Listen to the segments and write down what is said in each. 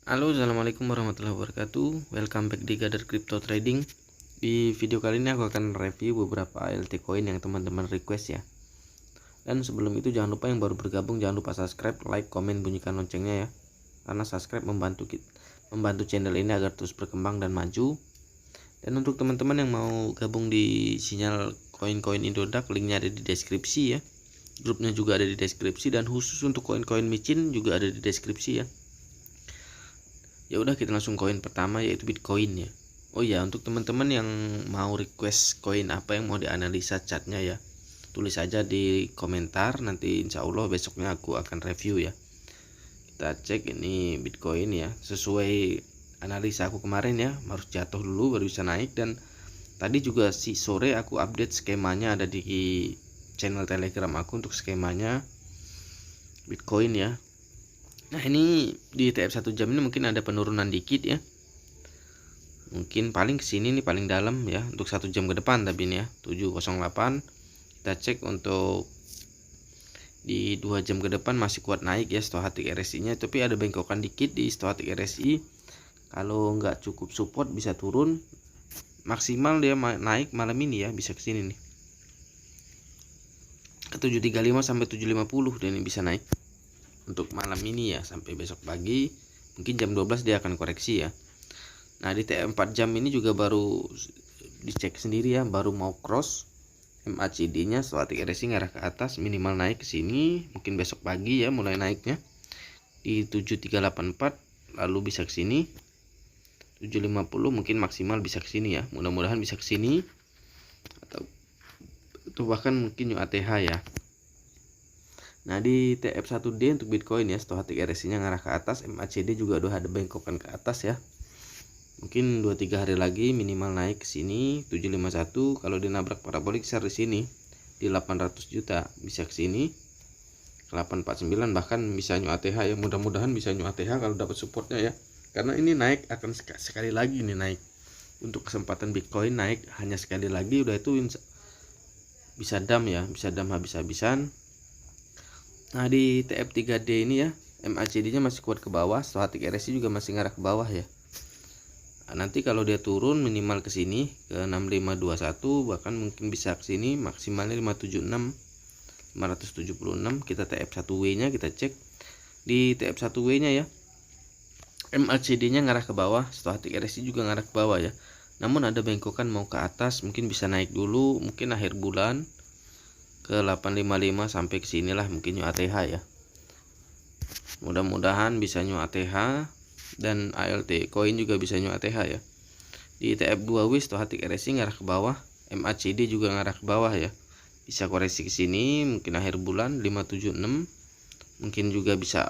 Halo, assalamualaikum warahmatullahi wabarakatuh. Welcome back di Gather Crypto Trading. Di video kali ini aku akan review beberapa ALT coin yang teman-teman request ya. Dan sebelum itu jangan lupa yang baru bergabung jangan lupa subscribe, like, komen, bunyikan loncengnya ya. Karena subscribe membantu channel ini agar terus berkembang dan maju. Dan untuk teman-teman yang mau gabung di sinyal koin-koin Indodax, linknya ada di deskripsi ya. Grupnya juga ada di deskripsi, dan khusus untuk koin-koin micin juga ada di deskripsi ya. Ya udah, kita langsung koin pertama yaitu Bitcoin ya. Oh ya, untuk teman-teman yang mau request koin apa yang mau dianalisa chartnya ya, tulis aja di komentar, nanti insya Allah besoknya aku akan review ya. Kita cek ini Bitcoin ya, sesuai analisa aku kemarin ya, harus jatuh dulu baru bisa naik. Dan tadi juga sore aku update skemanya, ada di channel Telegram aku untuk skemanya Bitcoin ya. Nah, ini di TF 1 jam ini mungkin ada penurunan dikit ya. Mungkin paling kesini nih paling dalam ya untuk 1 jam ke depan, tapi ini ya 708. Kita cek untuk di 2 jam ke depan masih kuat naik ya stochastic RSI nya, tapi ada bengkokan dikit di stochastic RSI. Kalau nggak cukup support bisa turun. Maksimal dia naik malam ini ya, bisa kesini nih ke 735 sampai 750, dan ini bisa naik untuk malam ini ya sampai besok pagi. Mungkin jam 12 dia akan koreksi ya. Nah, di TF 4 jam ini juga baru dicek sendiri ya, baru mau cross. MACD nya stochastic RSI ngarah ke atas, minimal naik ke sini, mungkin besok pagi ya mulai naiknya di 7384, lalu bisa ke sini 750, mungkin maksimal bisa ke sini ya. Mudah-mudahan bisa ke sini atau bahkan mungkin UATH ya. Nah, di TF1D untuk Bitcoin ya, stochastic RSI nya ngarah ke atas, MACD juga udah ada bengkokan ke atas ya. Mungkin 2-3 hari lagi minimal naik ke sini 751. Kalau dinabrak parabolik besar di sini di 800 juta bisa ke sini ke 849, bahkan bisa new ATH ya. Mudah-mudahan bisa new ATH kalau dapat supportnya ya. Karena ini naik akan sekali lagi nih naik. Untuk kesempatan Bitcoin naik hanya sekali lagi, udah itu bisa dam ya, bisa dam habis-habisan. Nah, di TF3D ini ya, MACD nya masih kuat ke bawah, stochastic RSI juga masih ngarah ke bawah ya. Nah, nanti kalau dia turun minimal ke sini ke 6521, bahkan mungkin bisa ke sini maksimalnya 576 576. Kita TF1W nya kita cek. Di TF1W nya ya, MACD nya ngarah ke bawah, stochastic RSI juga ngarah ke bawah ya. Namun ada bengkokan mau ke atas, mungkin bisa naik dulu mungkin akhir bulan ke 855 sampai ke sinilah mungkin UATH ya. Mudah-mudahan bisa UATH, dan ALT coin juga bisa UATH ya. Di TF2W stochastic RSI ngarah ke bawah, MACD juga ngarah ke bawah ya. Bisa koreksi ke sini mungkin akhir bulan 576, mungkin juga bisa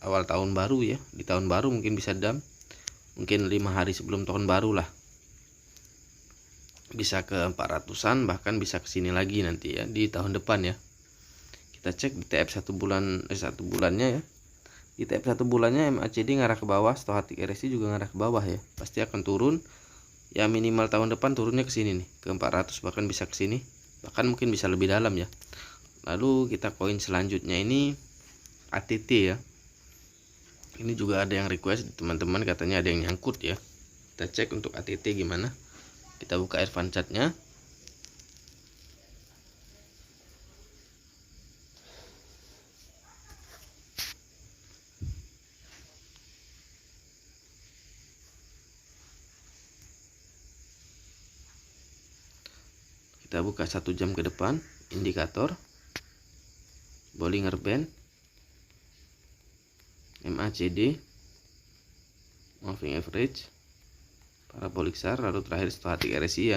awal tahun baru ya. Di tahun baru mungkin bisa dam, mungkin 5 hari sebelum tahun baru lah. Bisa ke 400-an, bahkan bisa ke sini lagi nanti ya di tahun depan ya. Kita cek di TF 1 bulannya ya. Di TF 1 bulannya MACD ngarah ke bawah, stochastic RSI juga ngarah ke bawah ya. Pasti akan turun. Ya minimal tahun depan turunnya ke sini nih, ke 400, bahkan bisa ke sini. Bahkan mungkin bisa lebih dalam ya. Lalu kita koin selanjutnya ini ATT ya. Ini juga ada yang request teman-teman, katanya ada yang nyangkut ya. Kita cek untuk ATT gimana. Kita buka advance chart-nya. Kita buka 1 jam ke depan, indikator Bollinger Band, MACD, moving average, parabolic SAR, lalu terakhir stochastic RSI ya.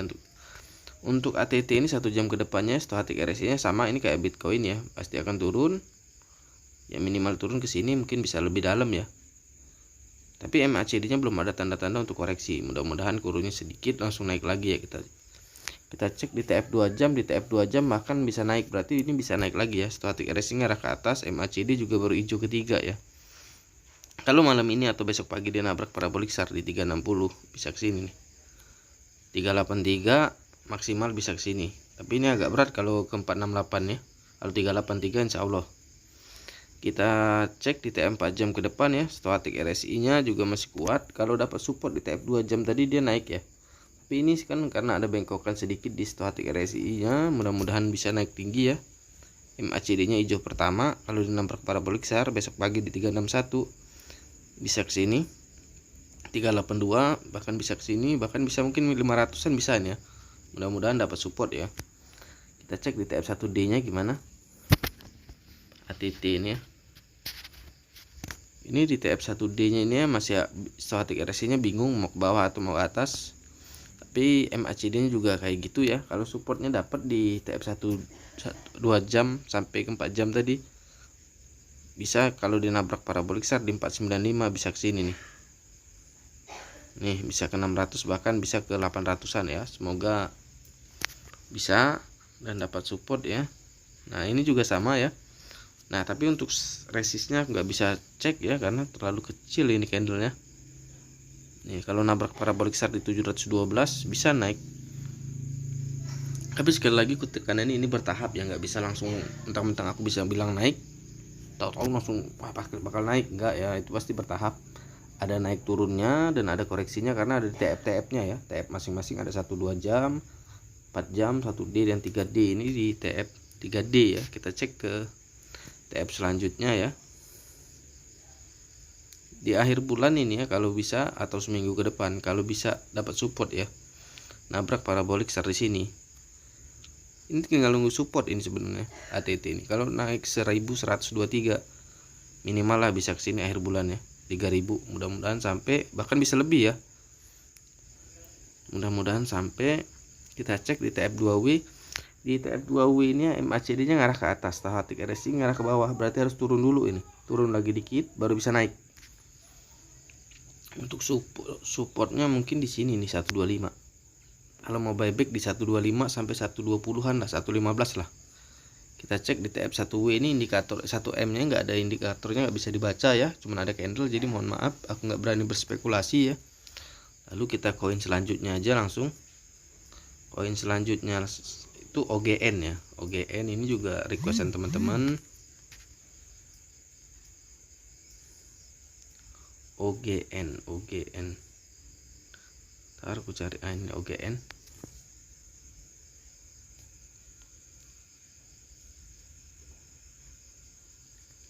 Untuk ATT ini 1 jam ke depannya stochastic RSI nya sama, ini kayak Bitcoin ya, pasti akan turun. Ya minimal turun ke sini, mungkin bisa lebih dalam ya. Tapi MACD nya belum ada tanda-tanda untuk koreksi. Mudah-mudahan kurunnya sedikit langsung naik lagi ya. Kita cek di TF 2 jam, di TF 2 jam bahkan bisa naik, berarti ini bisa naik lagi ya. Stochastic RSI ngarah ke atas, MACD juga baru hijau ketiga ya. Kalau malam ini atau besok pagi dia nabrak parabolik SAR di 360, bisa ke sini nih. 383 maksimal bisa ke sini. Tapi ini agak berat kalau ke 468 ya. Kalau 383 insya Allah. Kita cek di TF 4 jam ke depan ya, stochastic RSI nya juga masih kuat. Kalau dapat support di TF 2 jam tadi dia naik ya, tapi ini kan karena ada bengkokan sedikit di stochastic RSI nya, mudah-mudahan bisa naik tinggi ya. MACD nya hijau pertama, kalau dinampak parabolik SAR besok pagi di 361 bisa ke sini, 382 bahkan bisa ke sini, bahkan bisa mungkin 500-an bisa ya. Mudah-mudahan dapat support ya. Kita cek di TF1D nya gimana, ATT ini ya. Ini di TF1D nya ini masih stochastic RSI nya bingung mau ke bawah atau mau ke atas, tapi MACD nya juga kayak gitu ya. Kalau supportnya dapat di TF1 2 jam sampai ke 4 jam tadi bisa, kalau dinabrak parabolik SAR di 495 bisa ke sini nih, bisa ke 600 bahkan bisa ke 800-an ya. Semoga bisa dan dapat support ya. Nah ini juga sama ya. Nah tapi untuk resistnya nggak bisa cek ya karena terlalu kecil ini candlenya. Nih kalau nabrak parabolik SAR di 712 bisa naik. Tapi sekali lagi tekanannya ini bertahap ya, nggak bisa langsung mentang-mentang aku bisa bilang naik tahu-tahu langsung wah bakal naik, enggak ya, itu pasti bertahap. Ada naik turunnya dan ada koreksinya karena ada TF-TF-nya ya. TF masing-masing ada 1-2 jam, 4 jam, 1D dan 3D. Ini di TF 3D ya. Kita cek ke TF selanjutnya ya. Di akhir bulan ini ya kalau bisa, atau seminggu ke depan kalau bisa dapat support ya. Nabrak parabolik SAR di sini. Ini tinggal nunggu support ini sebenarnya ATT ini. Kalau naik 1123 minimal lah bisa ke sini akhir bulan ya. 3000 mudah-mudahan sampai, bahkan bisa lebih ya. Mudah-mudahan sampai. Kita cek di TF2W. Di TF2W ini MACD nya ngarah ke atas, stochastic RSI ngarah ke bawah, berarti harus turun dulu ini. Turun lagi dikit baru bisa naik. Untuk supportnya mungkin di sini nih 125. Kalau mau buyback di 125 sampai 120-an lah, 115 lah. Kita cek di TF1W ini indikator 1M nya nggak ada indikatornya, nggak bisa dibaca ya, cuman ada candle, jadi mohon maaf aku nggak berani berspekulasi ya. Lalu kita koin selanjutnya aja langsung. Koin selanjutnya itu OGN ya. OGN ini juga requestan teman-teman. OGN. Ntar aku cari ini OGN.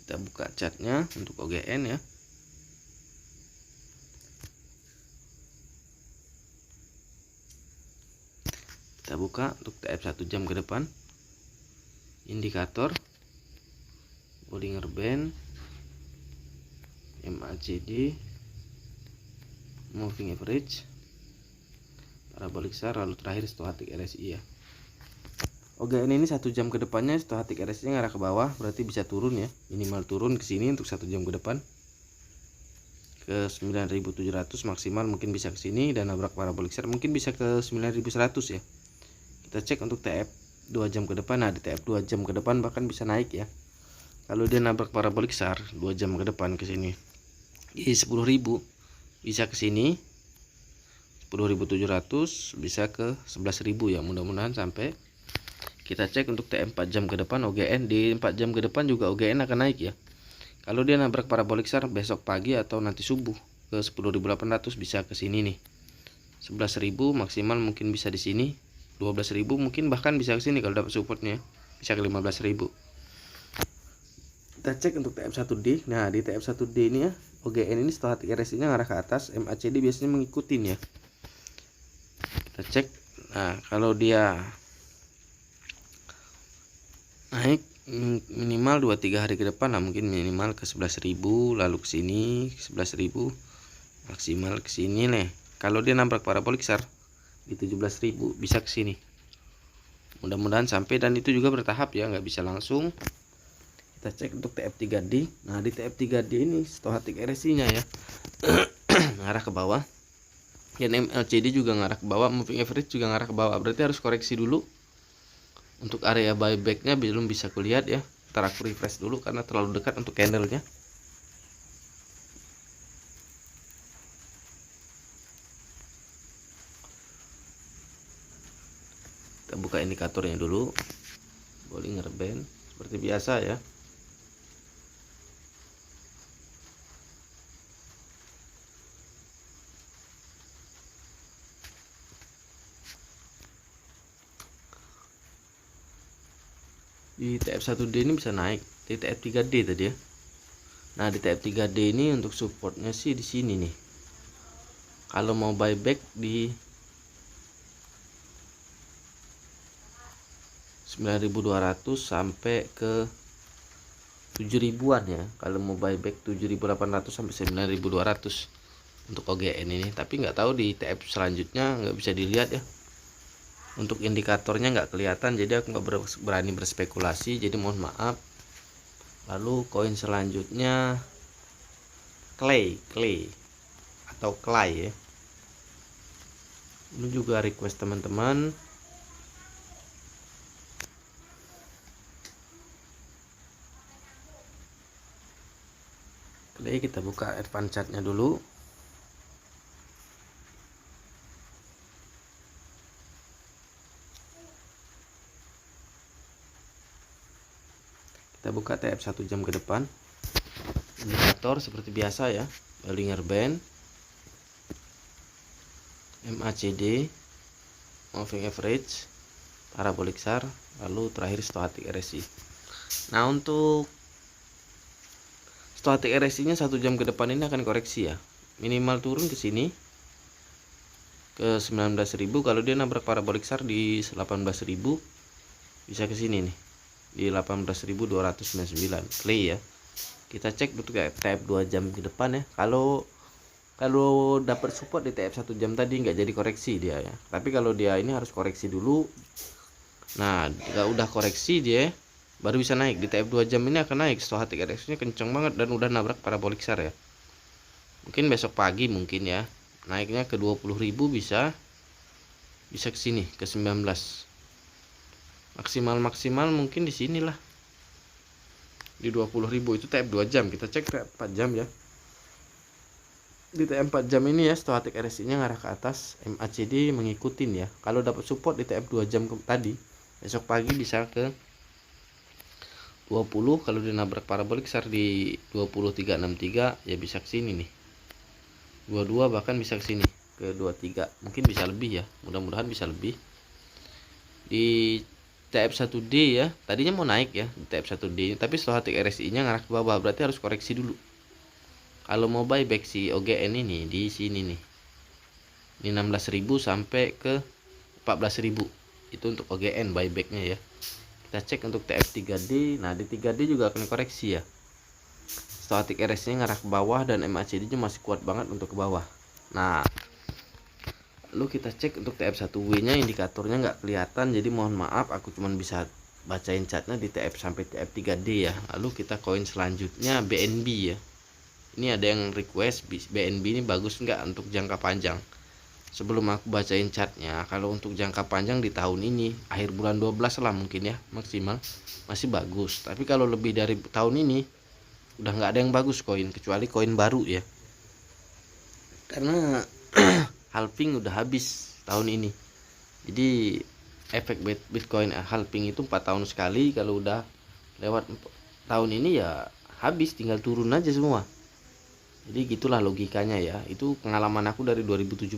Kita buka chartnya untuk OGN ya. Kita buka untuk TF 1 jam ke depan. Indikator Bollinger Band, MACD, Moving Average, parabolik SAR, lalu terakhir stochastic RSI ya. OGN ini 1 jam ke depannya stochastic RSI ngarah ke bawah, berarti bisa turun ya, minimal turun ke sini untuk 1 jam ke depan ke 9700, maksimal mungkin bisa ke sini, dan nabrak parabolik SAR mungkin bisa ke 9100 ya. Kita cek untuk TF 2 jam ke depan. Nah di TF 2 jam ke depan bahkan bisa naik ya. Kalau dia nabrak parabolik SAR 2 jam ke depan ke sini di 10.000 bisa ke sini 10.700, bisa ke 11.000 ya, mudah-mudahan sampai. Kita cek untuk TF 4 jam ke depan OGN. Di 4 jam ke depan juga OGN akan naik ya. Kalau dia nabrak parabolik SAR besok pagi atau nanti subuh ke 10.800 bisa ke sini nih. 11.000 maksimal mungkin bisa di sini. 12.000 mungkin bahkan bisa ke sini kalau dapat supportnya, bisa ke 15.000. Kita cek untuk TF1D. Nah di TF1D ini ya, OGN ini stochastic RSI nya ngarah ke atas, MACD biasanya mengikutin ya. Kita cek. Nah kalau dia naik minimal 2-3 hari ke depan lah, mungkin minimal ke 11.000, lalu ke sini 11.000, maksimal ke sini nih. Kalau dia nabrak parabolik SAR di 17.000 bisa ke sini. Mudah-mudahan sampai, dan itu juga bertahap ya, nggak bisa langsung. Kita cek untuk TF3D. Nah di TF3D ini stochastic RSI-nya ya ngarah ke bawah, dan MLCD juga ngarah ke bawah, moving average juga ngarah ke bawah, berarti harus koreksi dulu. Untuk area buybacknya belum bisa kulihat ya. Ntar aku refresh dulu karena terlalu dekat untuk candlenya. Kita buka indikatornya dulu, Bollinger Band seperti biasa ya. Di TF1D ini bisa naik di TF3D tadi ya. Nah di TF3D ini untuk supportnya sih di sini nih. Kalau mau buyback di 9.200 sampai ke 7.000-an ya. Kalau mau buyback 7.800 sampai 9.200 untuk OGN ini. Tapi nggak tahu di TF selanjutnya nggak bisa dilihat ya. Untuk indikatornya nggak kelihatan, jadi aku nggak berani berspekulasi, jadi mohon maaf. Lalu koin selanjutnya clay atau clay ya. Ini juga request teman-teman. Clay, kita buka advance chartnya dulu. Kita buka TF 1 jam ke depan. Indikator seperti biasa ya, Bollinger Band, MACD, moving average, parabolic SAR, lalu terakhir stochastic RSI. Nah untuk stochastic RSI nya 1 jam ke depan ini akan koreksi ya, minimal turun ke sini ke 19.000. Kalau dia nabrak parabolic SAR di 18.000 bisa ke sini nih di 18.299 play ya. Kita cek untuk TF 2 jam ke depan ya. Kalau dapat support di TF 1 jam tadi nggak jadi koreksi dia ya. Tapi kalau dia ini harus koreksi dulu. Nah, jika udah koreksi dia baru bisa naik. Di TF 2 jam ini akan naik. Stochastic RSI-nya kenceng banget dan udah nabrak parabolic SAR ya. Mungkin besok pagi mungkin ya. Naiknya ke 20.000 bisa ke sini ke 19. Maksimal mungkin di sinilah. Di 20.000 itu TF 2 jam. Kita cek TF 4 jam ya. Di TF 4 jam ini ya stochastic RSI-nya ngarah ke atas, MACD mengikutin ya. Kalau dapat support di TF 2 jam tadi, besok pagi bisa ke 20. Kalau dia nabrak parabolic SAR di 2363 ya bisa ke sini nih. 22 bahkan bisa ke sini ke 23. Mungkin bisa lebih ya. Mudah-mudahan bisa lebih. Di TF1D ya, tadinya mau naik ya di TF1D, tapi stochastic RSI-nya ngarah ke bawah, berarti harus koreksi dulu. Kalau mau buyback si OGN ini di sini nih. Ini 16.000 sampai ke 14.000. Itu untuk OGN buybacknya ya. Kita cek untuk TF3D. Nah, di 3D juga akan koreksi ya. Stochastic RSI-nya ngarah ke bawah dan MACD-nya masih kuat banget untuk ke bawah. Nah, lalu kita cek untuk TF1W nya indikatornya nggak kelihatan, jadi mohon maaf aku cuma bisa bacain chartnya di TF sampai TF3D ya. Lalu kita koin selanjutnya BNB ya. Ini ada yang request BNB ini bagus nggak untuk jangka panjang. Sebelum aku bacain chartnya, kalau untuk jangka panjang di tahun ini akhir bulan 12 lah mungkin ya maksimal masih bagus. Tapi kalau lebih dari tahun ini udah nggak ada yang bagus koin, kecuali koin baru ya. Karena halving udah habis tahun ini, jadi efek Bitcoin halving itu 4 tahun sekali. Kalau udah lewat tahun ini ya habis, tinggal turun aja semua. Jadi gitulah logikanya ya. Itu pengalaman aku dari 2017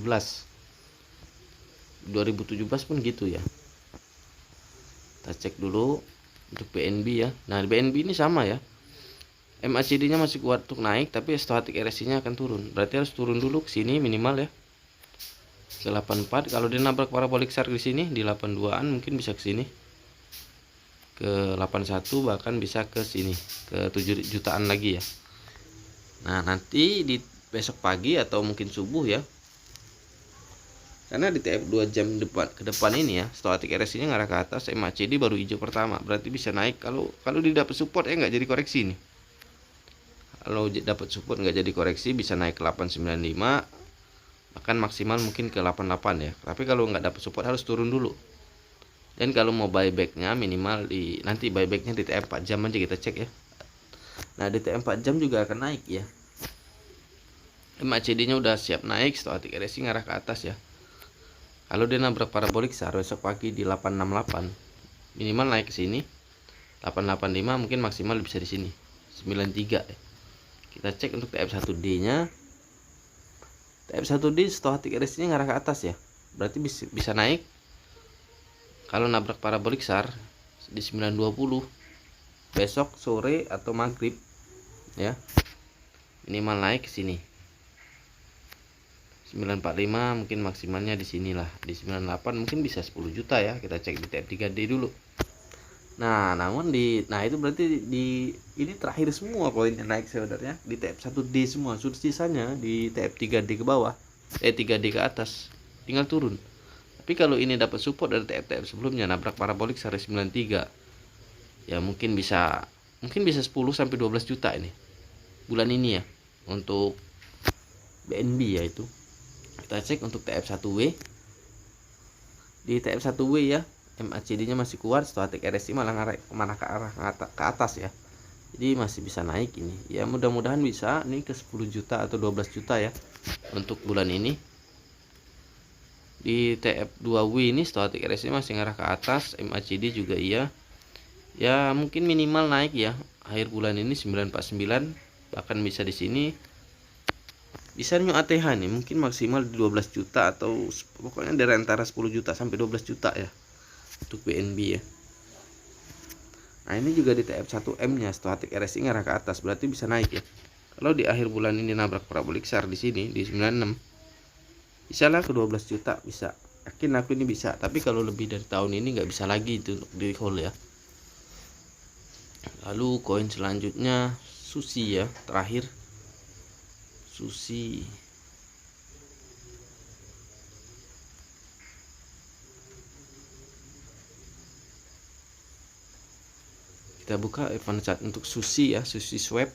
pun gitu ya. Kita cek dulu untuk BNB ya. Nah BNB ini sama ya, MACD nya masih kuat untuk naik, tapi stochastic RSI nya akan turun. Berarti harus turun dulu ke sini minimal ya ke 84. Kalau dia nabrak parabolic SAR di sini di 82-an mungkin bisa ke sini ke 81, bahkan bisa ke sini ke 7 jutaan lagi ya. Nah, nanti di besok pagi atau mungkin subuh ya. Karena di TF 2 jam ke depan ini ya, stochastic RSI-nya ngarah ke atas, MACD baru hijau pertama, berarti bisa naik. Kalau dia dapat support ya nggak jadi koreksi nih. Kalau dapat support nggak jadi koreksi bisa naik ke 895, bahkan maksimal mungkin ke 88 ya. Tapi kalau nggak dapat support harus turun dulu. Dan kalau mau buybacknya minimal nanti buybacknya di TF 4 jam aja kita cek ya. Nah di TF 4 jam juga akan naik ya. MACD nya udah siap naik, stochastic RSI ngarah ke atas ya. Kalau dia nabrak parabolic SAR besok pagi di 868 minimal naik ke sini 885, mungkin maksimal bisa di sini 93 ya. Kita cek untuk TF1D nya. TF1D stochastic RSI nya ngarah ke atas ya, berarti bisa naik. Kalau nabrak parabolic SAR di 920, besok sore atau maghrib ya minimal naik ke sini. 945 mungkin maksimalnya di sinilah, di 98 mungkin bisa 10 juta ya. Kita cek di TF 3D dulu. Nah, itu berarti ini terakhir semua koinnya naik sebenarnya di TF 1D semua. Sisanya di TF 3D ke bawah, 3D ke atas tinggal turun. Tapi kalau ini dapat support dari TF sebelumnya, nabrak parabolik seri 93, ya mungkin bisa 10 sampai 12 juta ini bulan ini ya untuk BNB ya. Itu kita cek untuk TF1W. Di TF1W ya, MACD nya masih kuat, stochastic RSI malah kemana ke arah ke atas ya. Jadi masih bisa naik ini ya, mudah-mudahan bisa nih ke 10 juta atau 12 juta ya untuk bulan ini. Di TF2W ini stochastic RSI masih ngarah ke atas, MACD juga iya ya, mungkin minimal naik ya akhir bulan ini 949, bahkan bisa di sini bisa new ATH nih, mungkin maksimal 12 juta atau pokoknya dari antara 10 juta sampai 12 juta ya untuk BNB ya. Nah, ini juga di TF1M nya stochastic RSI ngarah ke atas, berarti bisa naik ya. Kalau di akhir bulan ini nabrak parabolik SAR di sini di 96, bisa lah ke 12 juta, bisa. Yakin aku ini bisa, tapi kalau lebih dari tahun ini nggak bisa lagi itu untuk di hold ya. Lalu koin selanjutnya Sushi ya, terakhir Sushi. Kita buka event chart untuk Sushi ya, Sushi Swap.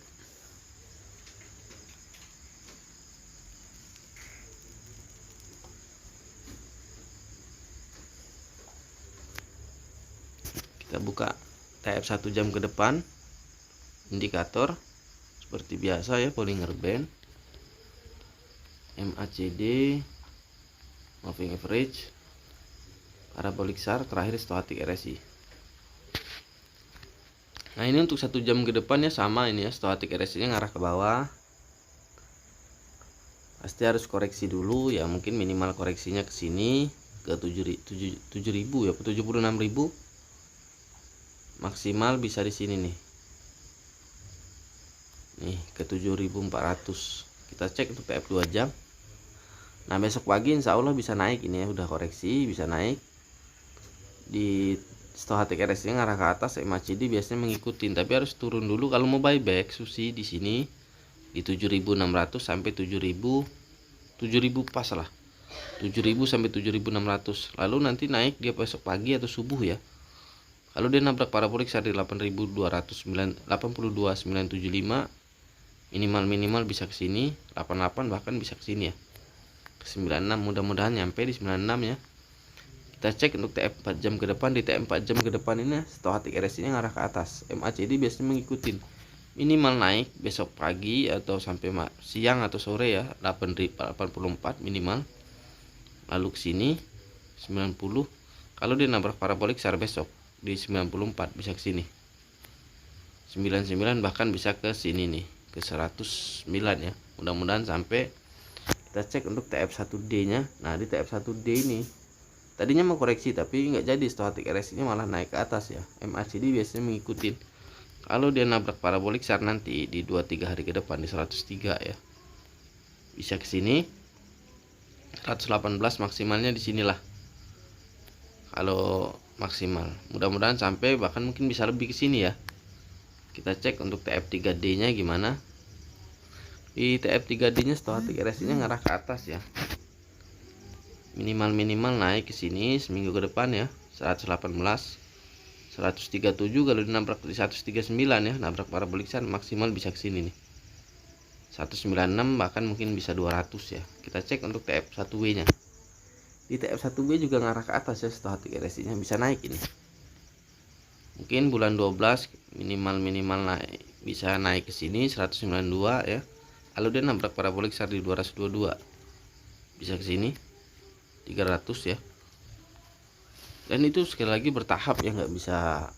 Kita buka TF 1 jam ke depan, indikator seperti biasa ya, Bollinger Band, MACD, moving average, parabolik SAR, terakhir stochastic RSI. Nah, ini untuk 1 jam ke depan ya, sama ini ya, stochastic RSI nya ngarah ke bawah. Pasti harus koreksi dulu ya, mungkin minimal koreksinya ke sini ke 7.000 ya, 76.000. Maksimal bisa di sini nih ke 7.400. Kita cek untuk TF 2 jam. Nah, besok pagi insya Allah bisa naik ini ya, udah koreksi bisa naik. Di stochastic RSI ngarah ke atas, MACD biasanya mengikutin, tapi harus turun dulu kalau mau buyback. Sushi di sini di 7.600 sampai 7.000 pas lah, 7.000 sampai 7.600. Lalu nanti naik dia besok pagi atau subuh ya. Kalau dia nabrak parabolik SAR di 82.975, minimal bisa ke sini 88, bahkan bisa ke sini ya ke 96. Mudah-mudahan nyampe di 96 ya. Kita cek untuk TF 4 jam ke depan. Di TF 4 jam ke depan ini stochastic RSI nya ngarah ke atas, MACD biasanya mengikutin, minimal naik besok pagi atau sampai siang atau sore ya, 84 minimal. Lalu ke sini 90. Kalau dia nabrak parabolik SAR besok di 94 bisa ke sini 99, bahkan bisa ke sini nih ke 109 ya. Mudah-mudahan sampai. Kita cek untuk TF1D nya. Nah, di TF1D ini tadinya mau koreksi tapi nggak jadi, stochastic RSI nya malah naik ke atas ya. MACD biasanya mengikutin. Kalau dia nabrak parabolik SAR nanti di 2-3 hari ke depan di 103 ya, bisa ke sini 118, maksimalnya di sinilah kalau maksimal. Mudah-mudahan sampai, bahkan mungkin bisa lebih ke sini ya. Kita cek untuk TF3D nya gimana. Di TF3D nya stochastic RSI nya ngarah ke atas ya, minimal naik ke sini seminggu ke depan ya, 118, 137. kalau dinabrak di 139 ya, nabrak parabolik SAR maksimal bisa ke sini nih 196, bahkan mungkin bisa 200 ya. Kita cek untuk TF1W nya. Di TF1W juga ngarah ke atas ya, stochastic RSI nya bisa naik ini. Mungkin bulan 12 minimal naik, bisa naik ke sini 192 ya. Kalau dia nabrak parabolik SAR di 222 bisa ke sini 300 ya. Dan itu sekali lagi bertahap ya, nggak bisa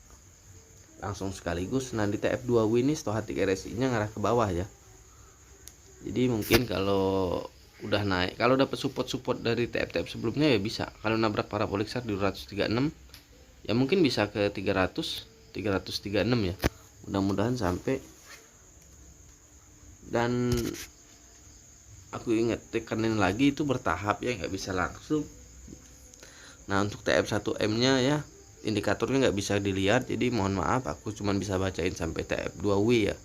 langsung sekaligus. Nah, di TF2W ini stochastic RSI nya ngarah ke bawah ya. Jadi mungkin kalau udah naik, kalau dapat support dari TF sebelumnya ya bisa. Kalau nabrak parabolik SAR di 236 ya mungkin bisa ke 336 ya, mudah-mudahan sampai. Dan aku ingat tekanin lagi itu bertahap ya, nggak bisa langsung. Nah untuk TF1M nya ya indikatornya nggak bisa dilihat, jadi mohon maaf aku cuma bisa bacain sampai TF2W ya.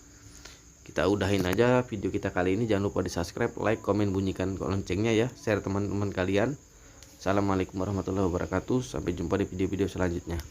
Kita udahin aja video kita kali ini. Jangan lupa di subscribe, like, komen, bunyikan loncengnya ya, share teman-teman kalian. Assalamualaikum warahmatullahi wabarakatuh, sampai jumpa di video-video selanjutnya.